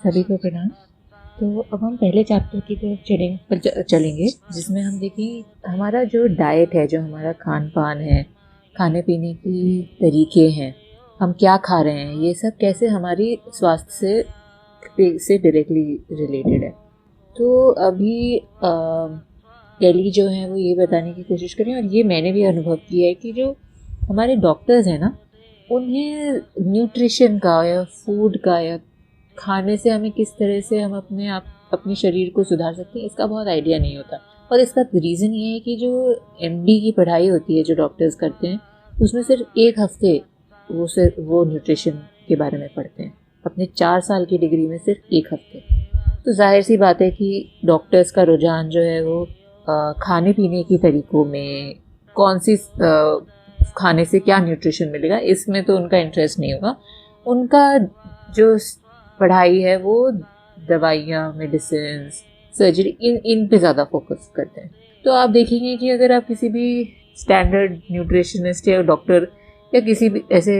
सभी को प्रणाम। तो अब हम पहले चैप्टर की तरफ चलेंगे, जिसमें हम देखें हमारा जो डाइट है, जो हमारा खान पान है, खाने पीने की तरीके हैं, हम क्या खा रहे हैं, ये सब कैसे हमारी स्वास्थ्य से डायरेक्टली रिलेटेड है। तो अभी कैली जो है वो ये बताने की कोशिश करें, और ये मैंने भी अनुभव किया है कि जो हमारे डॉक्टर्स हैं ना, उन्हें न्यूट्रिशन का या फूड का या खाने से हमें किस तरह से हम अपने शरीर को सुधार सकते हैं, इसका बहुत आइडिया नहीं होता। और इसका रीज़न ये है कि जो एमडी की पढ़ाई होती है, जो डॉक्टर्स करते हैं, उसमें सिर्फ एक हफ्ते वो न्यूट्रिशन के बारे में पढ़ते हैं, अपने 4 साल की डिग्री में सिर्फ एक हफ्ते। तो जाहिर सी बात है कि डॉक्टर्स का रुझान जो है वो खाने पीने की तरीकों में, कौन सी खाने से क्या न्यूट्रिशन मिलेगा, इसमें तो उनका इंटरेस्ट नहीं होगा। उनका जो पढ़ाई है वो दवाइयाँ, मेडिसिन, सर्जरी, इन पे ज़्यादा फोकस करते हैं। तो आप देखेंगे कि अगर आप किसी भी स्टैंडर्ड न्यूट्रिशनिस्ट या डॉक्टर या किसी भी ऐसे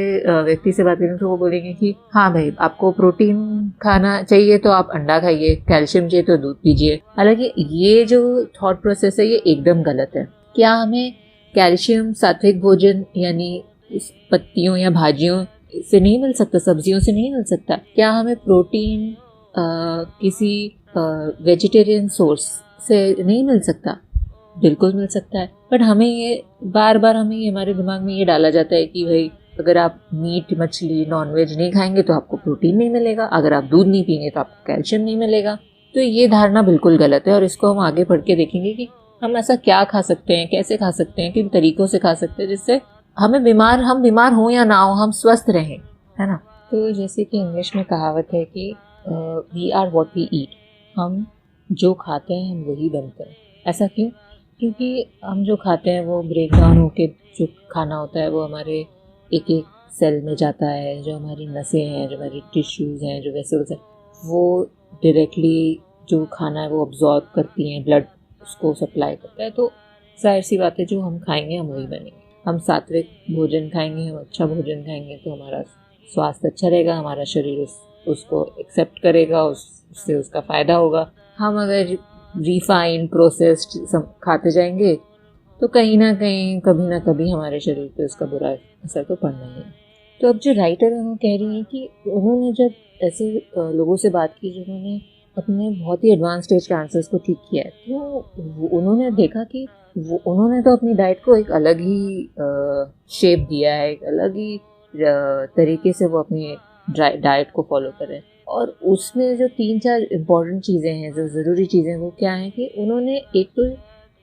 व्यक्ति से बात करें, तो वो बोलेंगे कि हाँ भाई, आपको प्रोटीन खाना चाहिए तो आप अंडा खाइए, कैल्शियम चाहिए तो दूध पीजिए। हालांकि ये जो थॉट प्रोसेस है, ये एकदम गलत है। क्या हमें कैल्शियम सात्विक भोजन यानी पत्तियों या भाजियों से नहीं मिल सकता, सब्जियों से नहीं मिल सकता? क्या हमें प्रोटीन किसी वेजिटेरियन सोर्स से नहीं मिल सकता? बिल्कुल मिल सकता है। बट हमें ये बार बार हमारे दिमाग में ये डाला जाता है कि भाई, अगर आप मीट, मछली, नॉनवेज नहीं खाएंगे तो आपको प्रोटीन नहीं मिलेगा, अगर आप दूध नहीं पीएंगे तो आपको कैल्शियम नहीं मिलेगा। तो ये धारणा बिल्कुल गलत है, और इसको हम आगे बढ़ के देखेंगे कि हम ऐसा क्या खा सकते हैं, कैसे खा सकते हैं, किन तरीकों से खा सकते हैं जिससे हम बीमार हों या ना हो, हम स्वस्थ रहें, है ना। तो जैसे कि इंग्लिश में कहावत है कि we are what we eat, हम जो खाते हैं हम वही बनते हैं। ऐसा क्यों? क्योंकि हम जो खाते हैं वो ब्रेक डाउन होके जो खाना होता है वो हमारे एक एक सेल में जाता है। जो हमारी नसें हैं, जो हमारी टिश्यूज़ हैं, जो वेसल्स हैं, वो डायरेक्टली जो खाना है वो अब्जॉर्ब करती हैं, ब्लड उसको सप्लाई करता है। तो जाहिर सी बात है, जो हम खाएंगे हम वही बनेंगे। हम सात्विक भोजन खाएंगे, हम अच्छा भोजन खाएंगे तो हमारा स्वास्थ्य अच्छा रहेगा, हमारा शरीर उसको एक्सेप्ट करेगा, उससे उसका फ़ायदा होगा। हम अगर रिफाइंड प्रोसेस्ड खाते जाएंगे तो कहीं ना कहीं, कभी ना कभी हमारे शरीर पे उसका बुरा असर तो पड़ना ही है। तो अब जो राइटर है वो कह रही हैं कि उन्होंने जब ऐसे लोगों से बात की जिन्होंने अपने बहुत ही एडवांस स्टेज कैंसर्स को ठीक किया है, तो उन्होंने देखा कि उन्होंने तो अपनी डाइट को एक अलग ही शेप दिया है, एक अलग ही तरीके से वो अपनी डाइट को फॉलो कर रहे हैं। और उसमें जो 3-4 इम्पॉर्टेंट चीज़ें हैं, जो ज़रूरी चीज़ें, वो क्या हैं कि उन्होंने एक तो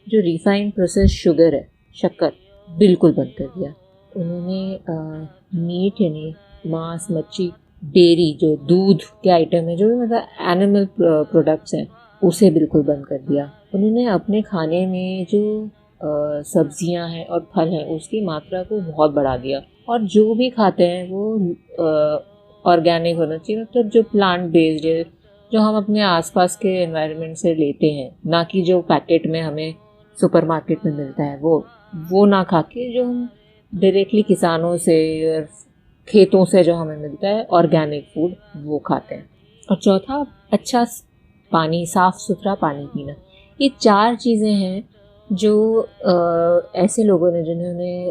जो रिफाइंड प्रोसेस शुगर है, शक्कर, बिल्कुल बंद कर दिया। उन्होंने मीट यानी मांस, मच्छी, डेयरी, जो दूध के आइटम है, जो भी मतलब एनिमल प्रोडक्ट्स हैं, उसे बिल्कुल बंद कर दिया। उन्होंने अपने खाने में जो सब्जियां हैं और फल हैं, उसकी मात्रा को बहुत बढ़ा दिया। और जो भी खाते हैं वो ऑर्गेनिक होना चाहिए, मतलब जो प्लांट बेस्ड है, जो हम अपने आसपास के एनवायरनमेंट से लेते हैं, ना कि जो पैकेट में हमें सुपरमार्केट में मिलता है वो ना खा के, जो हम डायरेक्टली किसानों से और खेतों से जो हमें मिलता है ऑर्गेनिक फूड, वो खाते हैं। और चौथा, अच्छा पानी, साफ़ सुथरा पानी पीना। ये 4 चीज़ें हैं जो ऐसे लोगों ने जिन्होंने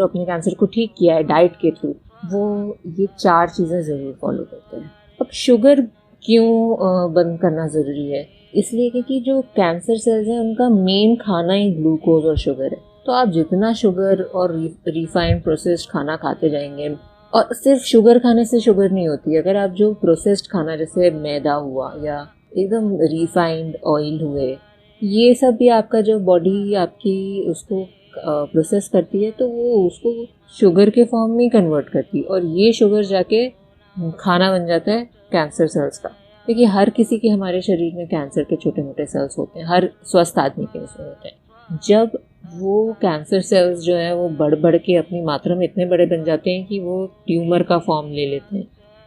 अपने कैंसर को ठीक किया है डाइट के थ्रू, वो ये 4 चीज़ें ज़रूर फॉलो करते हैं। अब शुगर क्यों बंद करना ज़रूरी है? इसलिए क्योंकि जो कैंसर सेल्स हैं उनका मेन खाना ही ग्लूकोज और शुगर है। तो आप जितना शुगर और रिफाइंड प्रोसेस्ड खाना खाते जाएंगे, और सिर्फ शुगर खाने से शुगर नहीं होती, अगर आप जो प्रोसेस्ड खाना जैसे मैदा हुआ या एकदम रिफाइंड ऑयल हुए, ये सब भी आपका जो बॉडी आपकी उसको प्रोसेस करती है, तो वो उसको शुगर के फॉर्म में कन्वर्ट करती है, और ये शुगर जाके खाना बन जाता है कैंसर सेल्स का। देखिए, हर किसी के हमारे शरीर में कैंसर के छोटे मोटे सेल्स होते हैं, हर स्वस्थ आदमी के उसमें होते हैं। जब वो कैंसर सेल्स जो है वो बढ़ के अपनी मात्रा में इतने बड़े बन जाते हैं कि वो ट्यूमर का फॉर्म ले लेते हैं,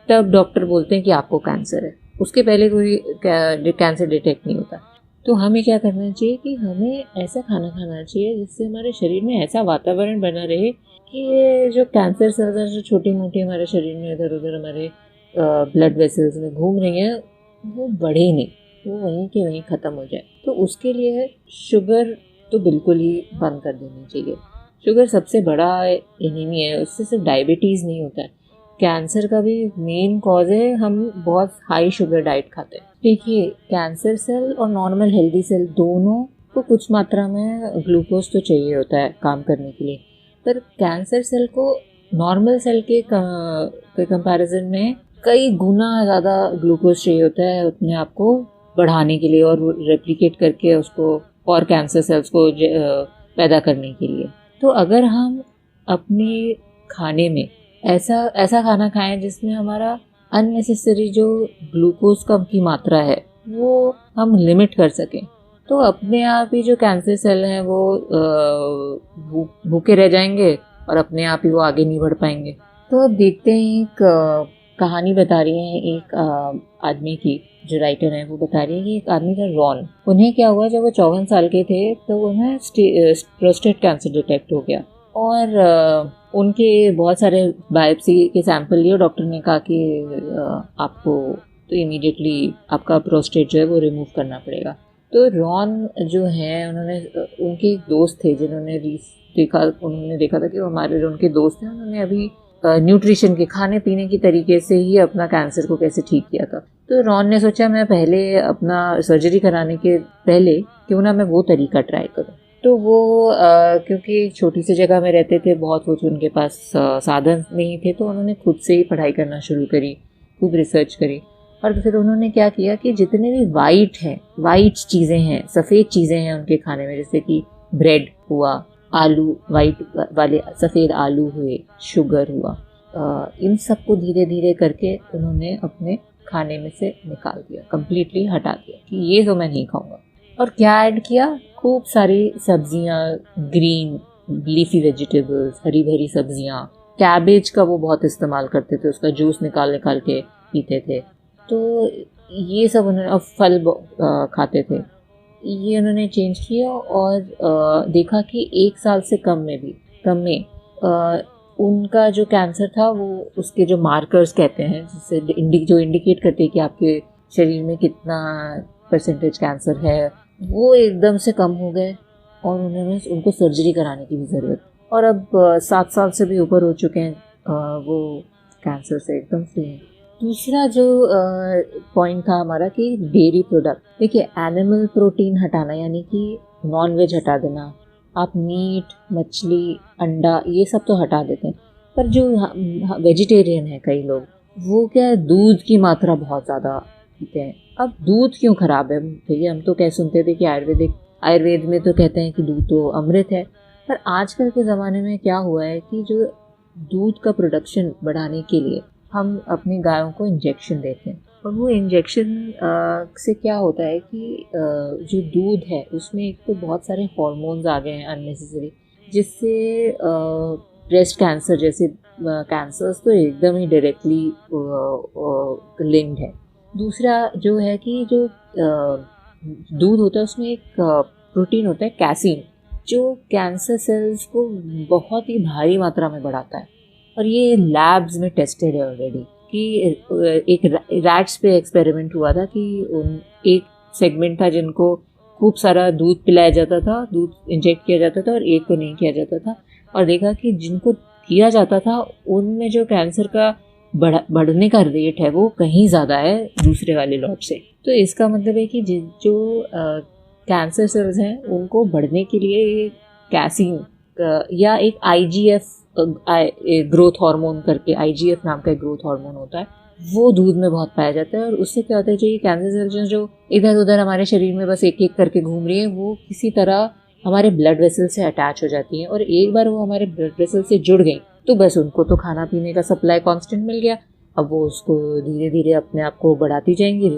तब डॉक्टर बोलते हैं कि आपको कैंसर है। उसके पहले कोई कैंसर डिटेक्ट नहीं होता। तो हमें क्या करना चाहिए कि हमें ऐसा खाना खाना चाहिए जिससे हमारे शरीर में ऐसा वातावरण बना रहे कि ये जो कैंसर सेल्स हैं, जो छोटी मोटी हमारे शरीर में इधर उधर हमारे ब्लड वेसल्स में घूम रही हैं वो बढ़े नहीं, वो वहीं के वहीं ख़त्म हो जाए। तो उसके लिए शुगर तो बिल्कुल ही बंद कर देनी चाहिए। शुगर सबसे बड़ा एनिमी है, उससे सिर्फ डायबिटीज़ नहीं होता है, कैंसर का भी मेन कॉज है हम बहुत हाई शुगर डाइट खाते हैं। देखिए, कैंसर सेल और नॉर्मल हेल्दी सेल दोनों को कुछ मात्रा में ग्लूकोज तो चाहिए होता है काम करने के लिए, पर कैंसर सेल को नॉर्मल सेल के कंपैरिजन में कई गुना ज़्यादा ग्लूकोज चाहिए होता है अपने आप को बढ़ाने के लिए और रेप्लिकेट करके उसको और कैंसर सेल्स को पैदा करने के लिए। तो अगर हम अपने खाने में ऐसा ऐसा खाना खाएं जिसमें हमारा अननेसेसरी जो ग्लूकोज का की मात्रा है वो हम लिमिट कर सकें, तो अपने आप ही जो कैंसर सेल हैं वो भूखे रह जाएंगे और अपने आप ही वो आगे नहीं बढ़ पाएंगे। तो अब देखते हैं, एक कहानी बता रही हैं एक आदमी की, जो राइटर है वो बता रही है कि एक आदमी था रॉन। उन्हें क्या हुआ, जब वो 54 साल के थे तो उन्हें प्रोस्टेट कैंसर डिटेक्ट हो गया और उनके बहुत सारे बायोप्सी के सैंपल लिए। डॉक्टर ने कहा कि आपको तो इमीडिएटली आपका प्रोस्टेट जो है वो रिमूव करना पड़ेगा। तो रॉन जो है, उन्होंने उनके एक दोस्त थे जिन्होंने उन्होंने देखा था कि वो हमारे जो उनके दोस्त हैं उन्होंने अभी न्यूट्रिशन के खाने पीने की तरीके से ही अपना कैंसर को कैसे ठीक किया था। तो रॉन ने सोचा मैं पहले अपना सर्जरी कराने के पहले क्यों ना मैं वो तरीका ट्राई करूं। तो वो क्योंकि छोटी सी जगह में रहते थे, बहुत कुछ उनके पास साधन नहीं थे, तो उन्होंने खुद से ही पढ़ाई करना शुरू करी, खूब रिसर्च करी। और फिर उन्होंने क्या किया कि जितने भी वाइट चीज़ें हैं, सफ़ेद चीज़ें हैं उनके खाने में, जैसे कि ब्रेड हुआ, आलू, वाइट वाले सफ़ेद आलू हुए, शुगर हुआ, इन सब को धीरे धीरे करके उन्होंने अपने खाने में से निकाल दिया, कम्प्लीटली हटा दिया कि ये तो मैं नहीं खाऊंगा। और क्या ऐड किया, खूब सारी सब्जियां, ग्रीन लीफी वेजिटेबल्स, हरी भरी सब्जियां, कैबेज का वो बहुत इस्तेमाल करते थे, उसका जूस निकाल के पीते थे। तो ये सब उन्होंने, और फल खाते थे, ये उन्होंने चेंज किया और देखा कि 1 साल से कम में उनका जो कैंसर था वो, उसके जो मार्कर्स कहते हैं जिससे जो इंडिकेट करते हैं कि आपके शरीर में कितना % कैंसर है, वो एकदम से कम हो गए और उनको सर्जरी कराने की भी ज़रूरत। और अब 7 साल से भी ऊपर हो चुके हैं, वो कैंसर से एकदम फ्री हैं। दूसरा जो पॉइंट था हमारा कि डेयरी प्रोडक्ट, देखिए एनिमल प्रोटीन हटाना, यानी कि नॉन वेज हटा देना, आप मीट, मछली, अंडा ये सब तो हटा देते हैं, पर जो वेजिटेरियन है कई लोग, वो क्या दूध की मात्रा बहुत ज़्यादा पीते हैं। अब दूध क्यों खराब है भैया, हम तो क्या सुनते थे कि आयुर्वेद में तो कहते हैं कि दूध तो अमृत है, पर आजकल के ज़माने में क्या हुआ है कि जो दूध का प्रोडक्शन बढ़ाने के लिए हम अपनी गायों को इंजेक्शन देते हैं, और वो इंजेक्शन से क्या होता है कि जो दूध है उसमें एक तो बहुत सारे हॉर्मोन्स आ गए हैं अननेसेसरी, जिससे ब्रेस्ट कैंसर जैसे कैंसर्स तो एकदम ही डायरेक्टली लिंक्ड है। दूसरा जो है कि जो दूध होता है उसमें एक प्रोटीन होता है कैसीन, जो कैंसर सेल्स को बहुत ही भारी मात्रा में बढ़ाता है, और ये लैब्स में टेस्टेड है ऑलरेडी कि एक रैट्स पे एक्सपेरिमेंट हुआ था कि एक सेगमेंट था जिनको खूब सारा दूध पिलाया जाता था, दूध इंजेक्ट किया जाता था, और एक को नहीं किया जाता था, और देखा कि जिनको किया जाता था उनमें जो कैंसर का बढ़ने का रेट है वो कहीं ज़्यादा है दूसरे वाले लॉट से। तो इसका मतलब है कि जो कैंसर सेल्स हैं उनको बढ़ने के लिए कैसीन या एक IGF ग्रोथ हार्मोन करके, IGF नाम का एक ग्रोथ हार्मोन होता है, वो दूध में बहुत पाया जाता है। और उससे क्या होता है, जो ये कैंसर सेल्स जो इधर उधर हमारे शरीर में बस एक एक करके घूम रही है, वो किसी तरह हमारे ब्लड वेसल से अटैच हो जाती हैं, और एक बार वो हमारे ब्लड वेसल से जुड़ गई तो बस उनको तो खाना पीने का सप्लाई कांस्टेंट मिल गया। अब वो उसको धीरे धीरे अपने आप को बढ़ाती जाएंगी,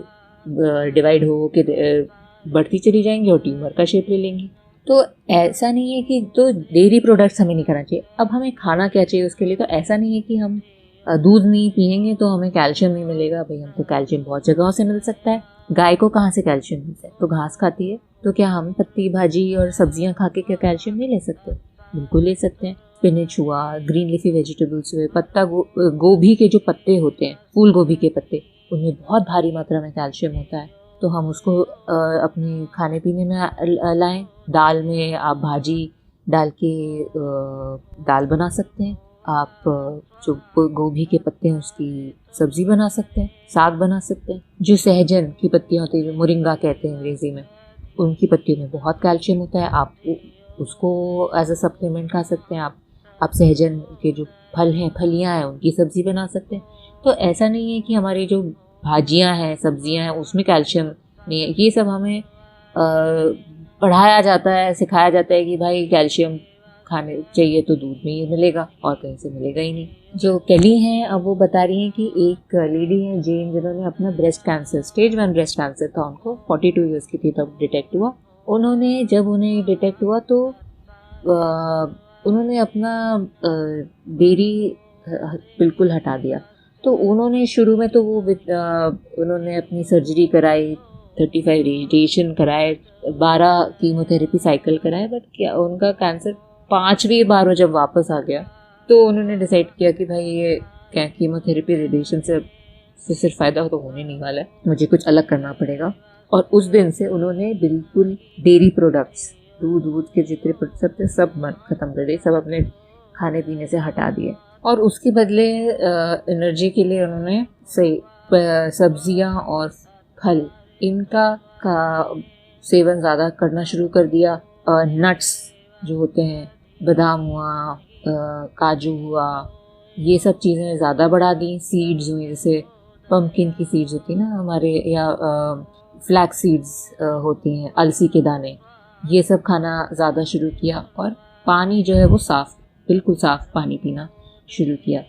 डिवाइड हो के बढ़ती चली जाएंगी और ट्यूमर का शेप ले लेंगी। तो ऐसा नहीं है कि तो डेयरी प्रोडक्ट्स हमें नहीं खाना चाहिए। अब हमें खाना क्या चाहिए उसके लिए, तो ऐसा नहीं है कि हम दूध नहीं पियेंगे तो हमें कैल्शियम नहीं मिलेगा। भाई हमको कैल्शियम बहुत जगहों से मिल सकता है। गाय को कहाँ से कैल्शियम मिलता है, तो घास खाती है। तो क्या हम पत्ती भाजी और सब्जियां खा के क्या कैल्शियम नहीं ले सकते? बिल्कुल ले सकते हैं। स्पिनच हुआ, ग्रीन लीफी वेजिटेबल्स हुए, गोभी के जो पत्ते होते हैं, फूल गोभी के पत्ते, उनमें बहुत भारी मात्रा में कैल्शियम होता है। तो हम उसको अपने खाने पीने में लाएं। दाल में आप भाजी डाल के दाल बना सकते हैं। आप जो गोभी के पत्ते हैं उसकी सब्जी बना सकते हैं, साग बना सकते हैं। जो सहजन की पत्तियाँ होती हैं, जो मोरिंगा कहते हैं अंग्रेजी में, उनकी पत्तियों में बहुत कैल्शियम होता है। आप उसको एज अ सप्लीमेंट खा सकते हैं। आप सहजन के जो फल हैं, फलियाँ हैं, उनकी सब्जी बना सकते हैं। तो ऐसा नहीं है कि हमारी जो भाजियाँ हैं, सब्जियाँ हैं, उसमें कैल्शियम नहीं है। ये सब हमें पढ़ाया जाता है, सिखाया जाता है कि भाई कैल्शियम खाने चाहिए तो दूध में ही मिलेगा और कहीं से मिलेगा ही नहीं। जो केली हैं, अब वो बता रही हैं कि एक लेडी है जेन, जिन्होंने अपना breast cancer, stage 1 breast cancer था उनको, 42 ईयर्स की थी तब डिटेक्ट हुआ। जब उन्हें डिटेक्ट हुआ तो उन्होंने अपना डेयरी बिल्कुल हटा दिया। तो उन्होंने शुरू में तो उन्होंने अपनी सर्जरी कराई, 35 रेडिएशन कराए, 12 कीमोथेरेपी साइकिल कराए, बट क्या उनका कैंसर 5वीं बार जब वापस आ गया तो उन्होंने डिसाइड किया कि भाई ये क्या कीमोथेरेपी रेडिएशन से सिर्फ फ़ायदा तो होने नहीं वाला है, मुझे कुछ अलग करना पड़ेगा। और उस दिन से उन्होंने बिल्कुल डेयरी प्रोडक्ट्स, दूध के जितने प्रोडक्ट्स थे सब ख़त्म कर दिए, सब अपने खाने पीने से हटा दिए। और उसके बदले एनर्जी के लिए उन्होंने सब्जियां और फल, इनका सेवन ज़्यादा करना शुरू कर दिया। नट्स जो होते हैं, बादाम हुआ, काजू हुआ, ये सब चीज़ें ज़्यादा बढ़ा दी। सीड्स हुई, जैसे पम्पकिन की सीड्स होती हैं ना हमारे, या फ्लैक्स सीड्स होती हैं, अलसी के दाने, ये सब खाना ज़्यादा शुरू किया। और पानी जो है वो बिल्कुल साफ़ पानी पीना शुरू किया।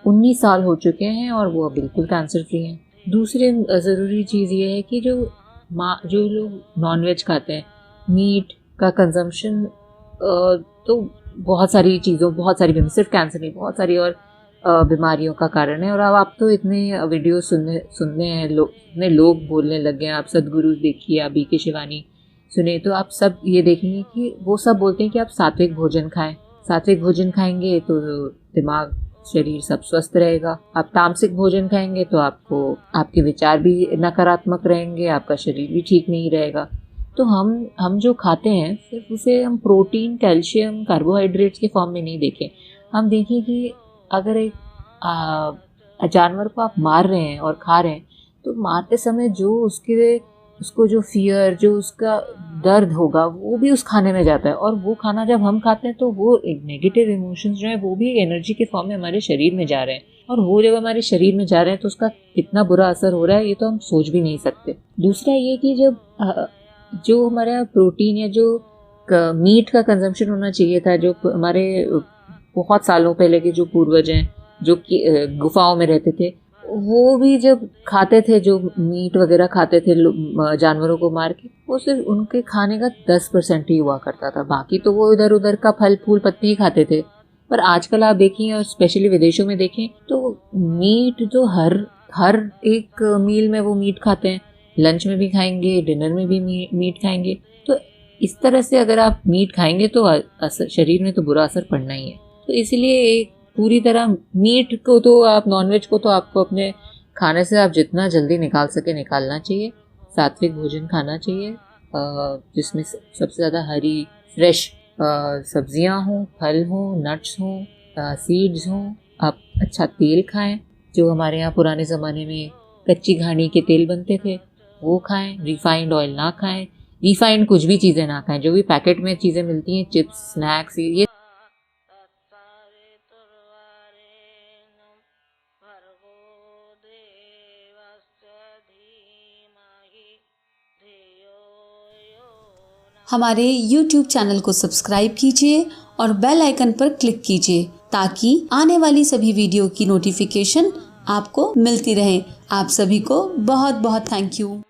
19 साल हो चुके हैं और वो बिल्कुल कैंसर फ्री हैं। दूसरी ज़रूरी चीज़ ये है कि जो लोग नॉनवेज खाते हैं, मीट का कंजम्पशन तो बहुत सारी सिर्फ कैंसर नहीं, बहुत सारी और बीमारियों का कारण है। और अब आप तो इतने वीडियो सुनने हैं, इतने लोग बोलने लग गए हैं। आप सदगुरु देखिए, आप BK शिवानी सुने, तो आप सब ये देखेंगे कि वो सब बोलते हैं कि आप सात्विक भोजन खाएं। सात्विक भोजन खाएंगे तो दिमाग, शरीर सब स्वस्थ रहेगा। आप तामसिक भोजन खाएंगे तो आपके विचार भी नकारात्मक रहेंगे, आपका शरीर भी ठीक नहीं रहेगा। तो हम जो खाते हैं सिर्फ उसे हम प्रोटीन, कैल्शियम, कार्बोहाइड्रेट्स के फॉर्म में नहीं देखें। हम देखें कि अगर एक जानवर को आप मार रहे हैं और खा रहे हैं, तो मारते समय जो उसको जो फियर, जो उसका दर्द होगा, वो भी उस खाने में जाता है। और वो खाना जब हम खाते हैं तो वो एक नेगेटिव इमोशंस जो है वो भी एनर्जी के फॉर्म में हमारे शरीर में जा रहे हैं। और वो जब हमारे शरीर में जा रहे हैं तो उसका कितना बुरा असर हो रहा है ये तो हम सोच भी नहीं सकते। दूसरा ये कि जब जो हमारा प्रोटीन या जो मीट का कंजम्पशन होना चाहिए था, जो हमारे बहुत सालों पहले के जो पूर्वज हैं जो गुफाओं में रहते थे, वो भी जब खाते थे, जो मीट वगैरह खाते थे जानवरों को मार के, वो सिर्फ उनके खाने का 10% ही हुआ करता था। बाकी तो वो इधर उधर का फल फूल पत्ती ही खाते थे। पर आजकल आप देखें, और स्पेशली विदेशों में देखें, तो मीट तो हर एक मील में वो मीट खाते हैं। लंच में भी खाएंगे, डिनर में भी मीट खाएंगे। तो इस तरह से अगर आप मीट खाएंगे तो शरीर में तो बुरा असर पड़ना ही है। तो इसलिए पूरी तरह मीट को तो आप, नॉनवेज को तो आपको अपने खाने से आप जितना जल्दी निकाल सके निकालना चाहिए। सात्विक भोजन खाना चाहिए जिसमें सबसे ज़्यादा हरी फ्रेश सब्जियां हों, फल हों, नट्स हों, सीड्स हों। आप अच्छा तेल खाएं, जो हमारे यहाँ पुराने ज़माने में कच्ची घानी के तेल बनते थे वो खाएं। रिफाइंड ऑयल ना खाएं, रिफाइंड कुछ भी चीज़ें ना खाएं। जो भी पैकेट में चीज़ें मिलती हैं, चिप्स, स्नैक्स, ये हमारे YouTube चैनल को सब्सक्राइब कीजिए और बेल आइकन पर क्लिक कीजिए ताकि आने वाली सभी वीडियो की नोटिफिकेशन आपको मिलती रहे। आप सभी को बहुत बहुत थैंक यू।